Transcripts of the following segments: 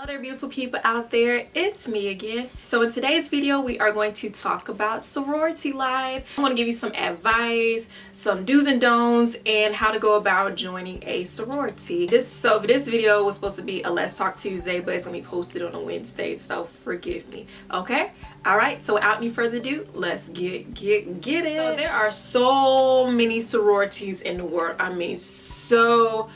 there, beautiful people out there, it's me again. So in today's video we are going to talk about sorority life. I'm going to give you some advice, some do's and don'ts, and how to go about joining a sorority. This video was supposed to be a Let's Talk Tuesday, but it's going to be posted on a Wednesday, so forgive me, okay? Alright, so without any further ado, let's get it. So there are so many sororities in the world. I mean, so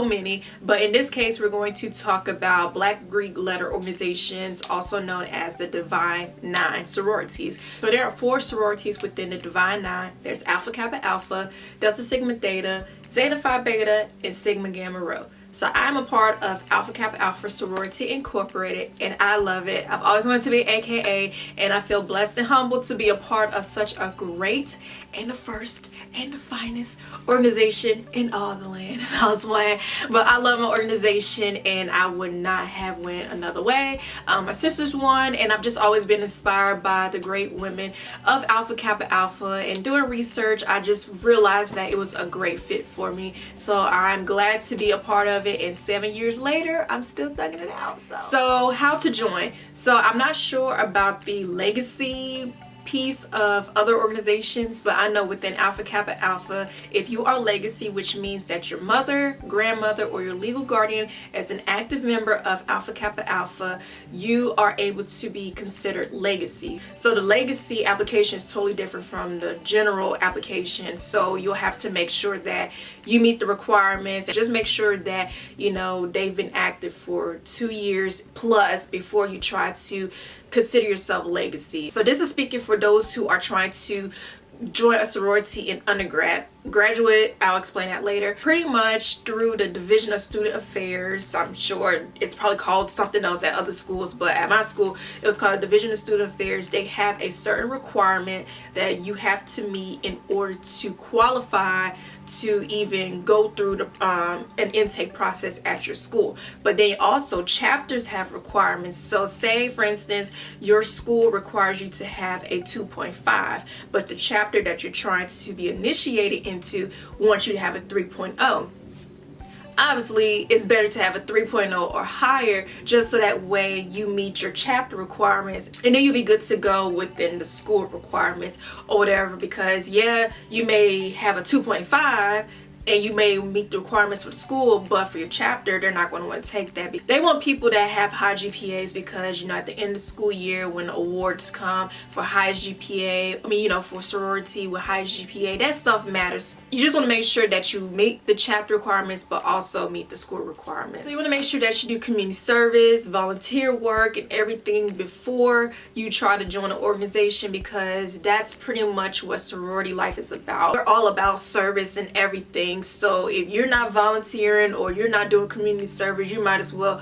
many, but in this case we're going to talk about Black Greek letter organizations, also known as the Divine Nine sororities. So there are 4 sororities within the Divine Nine. There's Alpha Kappa Alpha, Delta Sigma Theta, Zeta Phi Beta, and Sigma Gamma Rho. So I'm a part of Alpha Kappa Alpha Sorority Incorporated, and I love it. I've always wanted to be AKA, and I feel blessed and humbled to be a part of such a great and the first and the finest organization in all the land. But I love my organization, and I would not have went another way. My sister's one, and I've just always been inspired by the great women of Alpha Kappa Alpha. And doing research, I just realized that it was a great fit for me. So I'm glad to be a part of it, and 7 years later I'm still thugging it out. So how to join? So I'm not sure about the legacy piece of other organizations, but I know within Alpha Kappa Alpha, if you are legacy, which means that your mother, grandmother, or your legal guardian is an active member of Alpha Kappa Alpha, you are able to be considered legacy. So the legacy application is totally different from the general application, so you'll have to make sure that you meet the requirements, and just make sure that you know they've been active for 2 years plus before you try to consider yourself legacy. So this is speaking for those who are trying to join a sorority in undergrad. Graduate, I'll explain that later. Pretty much through the Division of Student Affairs. I'm sure it's probably called something else at other schools, but at my school it was called Division of Student Affairs. They have a certain requirement that you have to meet in order to qualify to even go through the an intake process at your school. But then also chapters have requirements. So say for instance your school requires you to have a 2.5, but the chapter that you're trying to be initiated into wants you to have a 3.0. Obviously it's better to have a 3.0 or higher, just so that way you meet your chapter requirements, and then you'll be good to go within the school requirements or whatever. Because yeah, you may have a 2.5 and you may meet the requirements for the school, but for your chapter they're not going to want to take that. They want people that have high GPAs, because you know at the end of the school year when awards come for highest GPA, I mean you know for sorority with highest GPA, that stuff matters. You just want to make sure that you meet the chapter requirements but also meet the school requirements. So you want to make sure that you do community service, volunteer work, and everything before you try to join an organization, because that's pretty much what sorority life is about. We're all about service and everything. So if you're not volunteering or you're not doing community service, you might as well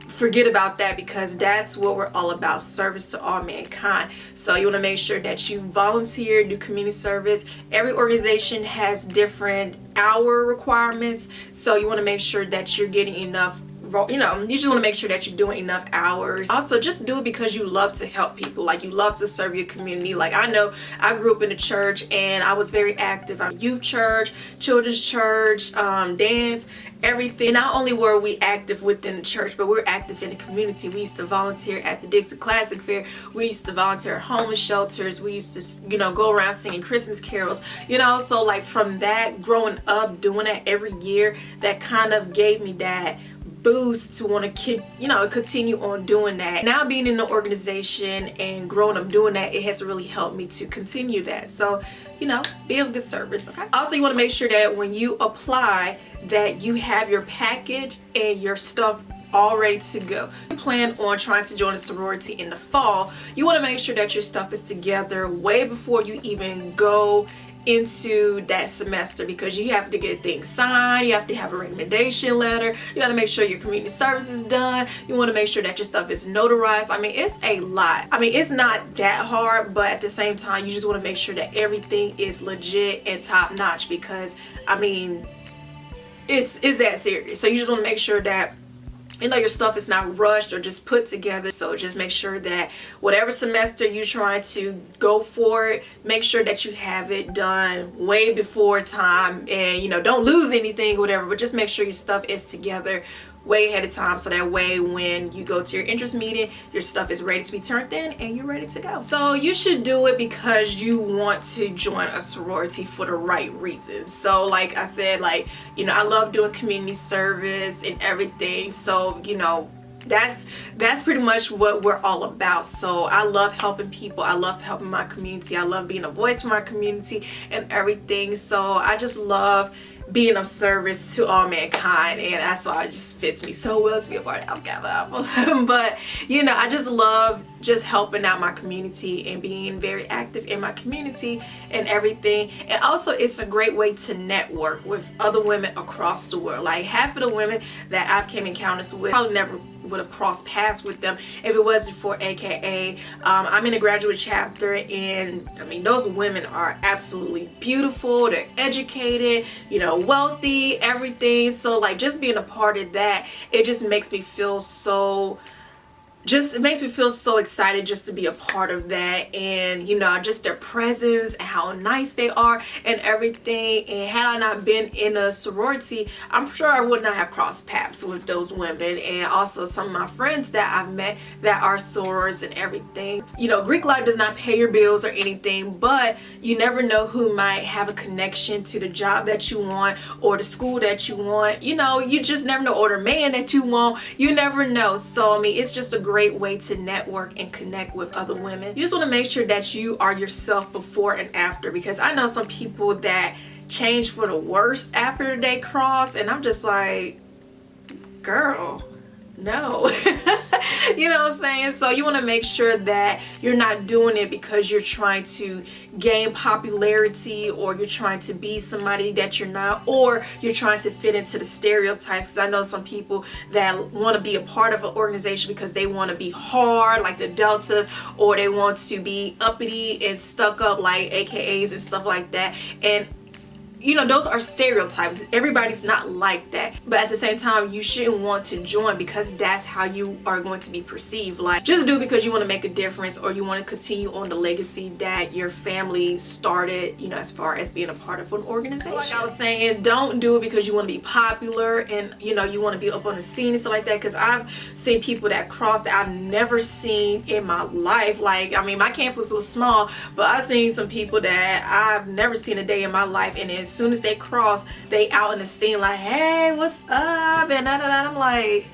forget about that, because that's what we're all about, service to all mankind. So you want to make sure that you volunteer, do community service. Every organization has different hour requirements, so you want to make sure that you're getting enough. You know, you just want to make sure that you're doing enough hours. Also, just do it because you love to help people, like you love to serve your community. Like I know I grew up in the church and I was very active on youth church, children's church, dance, everything. Not only were we active within the church, but we were active in the community. We used to volunteer at the Dixie Classic Fair. We used to volunteer at homeless shelters. We used to, you know, go around singing Christmas carols, you know. So like from that, growing up doing that every year, that kind of gave me that boost to want to keep, you know, continue on doing that. Now being in the organization and growing up doing that, it has really helped me to continue that. So you know, be of good service. Okay, also you want to make sure that when you apply that you have your package and your stuff all ready to go. You plan on trying to join a sorority in the fall, you want to make sure that your stuff is together way before you even go into that semester, because you have to get things signed, you have to have a recommendation letter, you got to make sure your community service is done, you want to make sure that your stuff is notarized. I mean it's a lot. I mean it's not that hard, but at the same time you just want to make sure that everything is legit and top notch, because I mean it's that serious. So you just want to make sure that you know your stuff is not rushed or just put together. So just make sure that whatever semester you're trying to go for it, make sure that you have it done way before time, and you know don't lose anything or whatever, but just make sure your stuff is together way ahead of time, so that way when you go to your interest meeting, your stuff is ready to be turned in and you're ready to go. So you should do it because you want to join a sorority for the right reasons. So like I said, like, you know, I love doing community service and everything, so you know, that's pretty much what we're all about. So I love helping people, I love helping my community, I love being a voice for my community and everything. So I just love being of service to all mankind, and that's why it just fits me so well to be a part of Alpha Kappa Alpha. But you know, I just love just helping out my community and being very active in my community and everything. And also it's a great way to network with other women across the world. Like half of the women that I've came encounters with probably never would have crossed paths with them if it wasn't for AKA. I'm in a graduate chapter, and I mean, those women are absolutely beautiful, they're educated, you know, wealthy, everything. So like just being a part of that, it just makes me feel so excited just to be a part of that. And you know, just their presence and how nice they are and everything. And had I not been in a sorority, I'm sure I would not have crossed paths with those women. And also some of my friends that I've met that are sorors and everything. You know, Greek life does not pay your bills or anything, but you never know who might have a connection to the job that you want or the school that you want. You know, you just never know, or the man that you want. You never know. So I mean, it's just a great way to network and connect with other women. You just want to make sure that you are yourself before and after, because I know some people that change for the worse after they cross, and I'm just like, girl, no. You know what I'm saying? So you want to make sure that you're not doing it because you're trying to gain popularity, or you're trying to be somebody that you're not, or you're trying to fit into the stereotypes. Because I know some people that want to be a part of an organization because they want to be hard like the Deltas, or they want to be uppity and stuck up like AKAs and stuff like that. And you know, those are stereotypes. Everybody's not like that. But at the same time, you shouldn't want to join because that's how you are going to be perceived. Like, just do it because you want to make a difference, or you want to continue on the legacy that your family started, you know, as far as being a part of an organization. Like I was saying, don't do it because you want to be popular and, you know, you want to be up on the scene and stuff like that. Because I've seen people that cross that I've never seen in my life. Like, I mean, my campus was small, but I've seen some people that I've never seen a day in my life, and as soon as they cross, they out in the scene like, hey, what's up, and I'm like,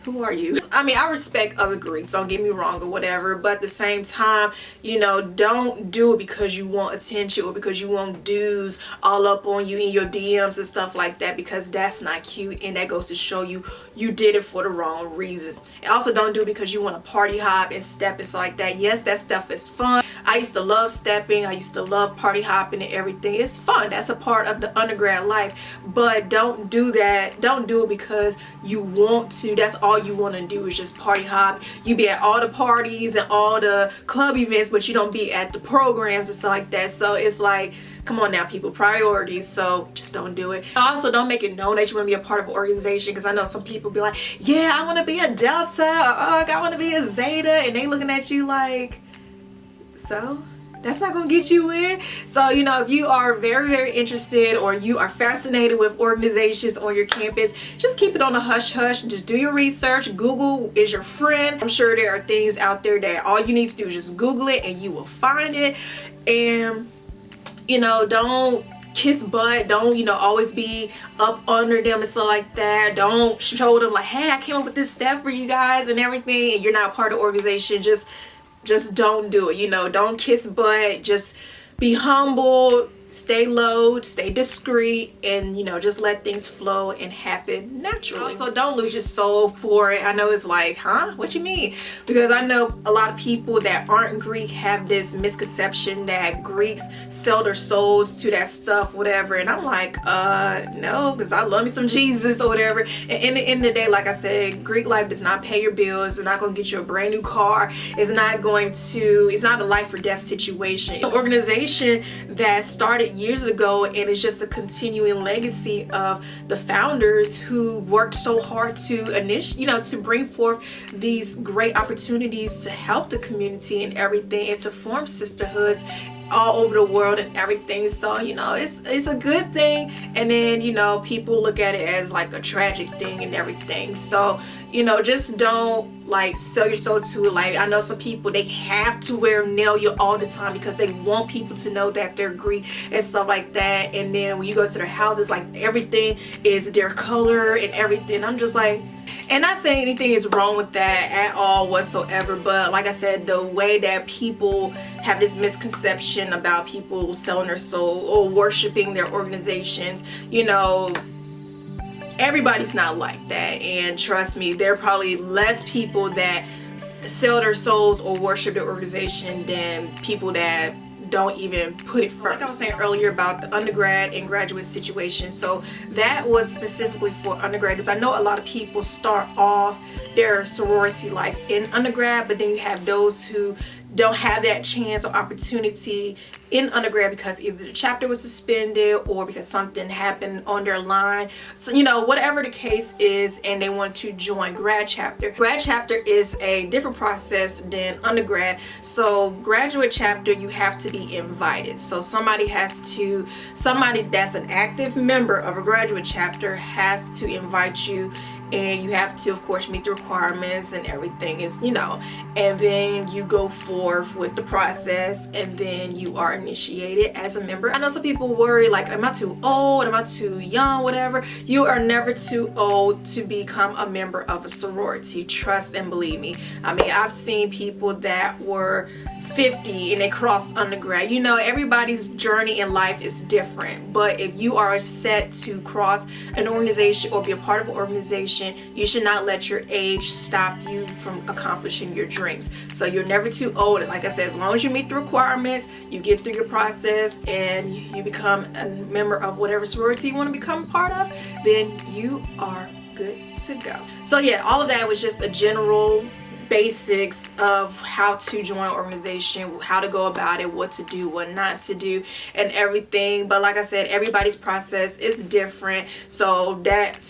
who are you? I mean, I respect other Greeks, don't get me wrong or whatever, but at the same time, you know, don't do it because you want attention or because you want dudes all up on you in your DMs and stuff like that, because that's not cute, and that goes to show you you did it for the wrong reasons. And also don't do it because you want to party hop and step and stuff like that. Yes, that stuff is fun. I used to love stepping, I used to love party hopping and everything. It's fun, that's a part of the undergrad life, but don't do that. Don't do it because you want to. That's all you want to do is just party hop. You be at all the parties and all the club events, but you don't be at the programs and stuff like that. So it's like, come on now, people, priorities. So just don't do it. Also, don't make it known that you want to be a part of an organization, because I know some people be like, yeah, I want to be a Delta, or oh, I want to be a Zeta, and they looking at you like, so that's not gonna get you in. So, you know, if you are very interested, or you are fascinated with organizations on your campus, just keep it on the hush hush. Just do your research. Google is your friend. I'm sure there are things out there that all you need to do is just Google it and you will find it. And you know, don't kiss butt. Don't, you know, always be up under them and stuff like that. Don't show them like, hey, I came up with this step for you guys and everything, and you're not part of the organization. Just don't do it. You know, don't kiss butt. Just be humble, stay low, stay discreet, and you know, just let things flow and happen naturally. Also, don't lose your soul for it. I know it's like, huh, what you mean? Because I know a lot of people that aren't Greek have this misconception that Greeks sell their souls to that stuff, whatever, and I'm like, no, because I love me some Jesus or whatever. And in the end of the day, like I said, Greek life does not pay your bills. It's not going to get you a brand new car. It's not a life or death situation. The organization that started years ago, and it's just a continuing legacy of the founders who worked so hard to to bring forth these great opportunities to help the community and everything, and to form sisterhoods all over the world and everything. So you know, it's a good thing, and then you know, people look at it as like a tragic thing and everything. So you know, just don't like sell your soul to it. Like I know some people, they have to wear nail all the time because they want people to know that they're Greek and stuff like that. And then when you go to their houses, like everything is their color and everything. I'm just like, and not saying anything is wrong with that at all whatsoever, but like I said, the way that people have this misconception about people selling their soul or worshiping their organizations, you know, everybody's not like that. And trust me, there are probably less people that sell their souls or worship their organization than people that don't even put it first. Like I was saying earlier about the undergrad and graduate situation, so that was specifically for undergrad, because I know a lot of people start off their sorority life in undergrad, but then you have those who don't have that chance or opportunity in undergrad because either the chapter was suspended or because something happened on their line. So you know, whatever the case is, and they want to join grad chapter. Grad chapter is a different process than undergrad. So graduate chapter, you have to be invited. So somebody that's an active member of a graduate chapter has to invite you, and you have to of course meet the requirements and everything is, you know, and then you go forth with the process, and then you are initiated as a member. I know some people worry like, am I too old, am I too young, whatever. You are never too old to become a member of a sorority. Trust and believe me. I mean, I've seen people that were 50 and they crossed undergrad. You know, everybody's journey in life is different, but if you are set to cross an organization or be a part of an organization, you should not let your age stop you from accomplishing your dreams. So you're never too old. Like I said, as long as you meet the requirements, you get through your process, and you become a member of whatever sorority you want to become a part of, then you are good to go. So yeah, all of that was just a general basics of how to join an organization, how to go about it, what to do, what not to do, and everything. But like I said, everybody's process is different. So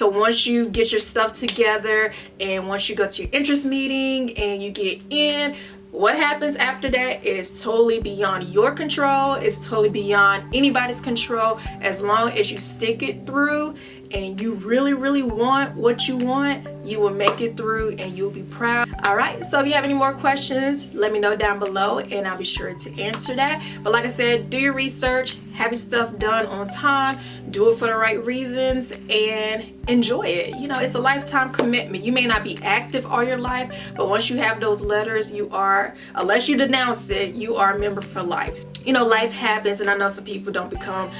once you get your stuff together, and once you go to your interest meeting and you get in, what happens after that is totally beyond your control. It's totally beyond anybody's control. As long as you stick it through and you really, really want what you want, you will make it through and you'll be proud. All right, so if you have any more questions, let me know down below and I'll be sure to answer that. But like I said, do your research, have your stuff done on time, do it for the right reasons, and enjoy it. You know, it's a lifetime commitment. You may not be active all your life, but once you have those letters, you are, unless you denounce it, you are a member for life. You know, life happens, and I know some people don't become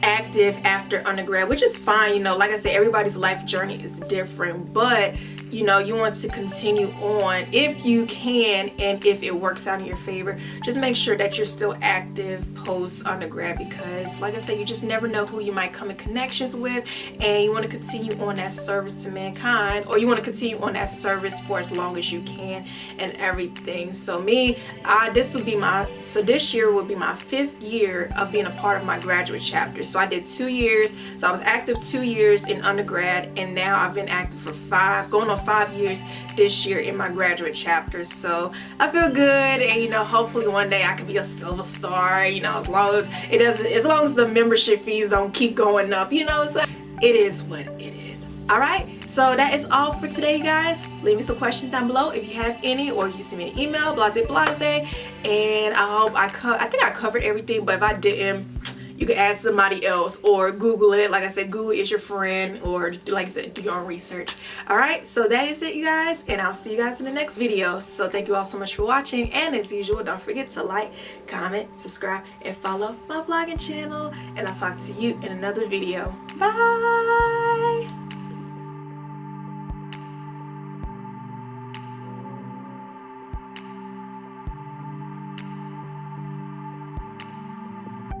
active after undergrad, which is fine. You know, like I said, everybody's life journey is different, but you know, you want to continue on if you can, and if it works out in your favor, just make sure that you're still active post undergrad, because like I said, you just never know who you might come in connections with, and you want to continue on that service to mankind, or you want to continue on that service for as long as you can and everything. So this year will be my 5th year of being a part of my graduate chapter. So I did 2 years, so I was active 2 years in undergrad, and now I've been active for going on 5 years this year in my graduate chapter. So I feel good, and you know, hopefully one day I can be a silver star, you know, as long as the membership fees don't keep going up, you know. So it is what it is. All right, so that is all for today, guys. Leave me some questions down below if you have any, or you can send me an email, blase, and I think I covered everything, but if I didn't, you can ask somebody else or Google it. Like I said, Google is your friend, or like I said, do your own research. All right, so that is it, you guys, and I'll see you guys in the next video. So thank you all so much for watching, and as usual, don't forget to like, comment, subscribe, and follow my vlogging channel, and I'll talk to you in another video. Bye.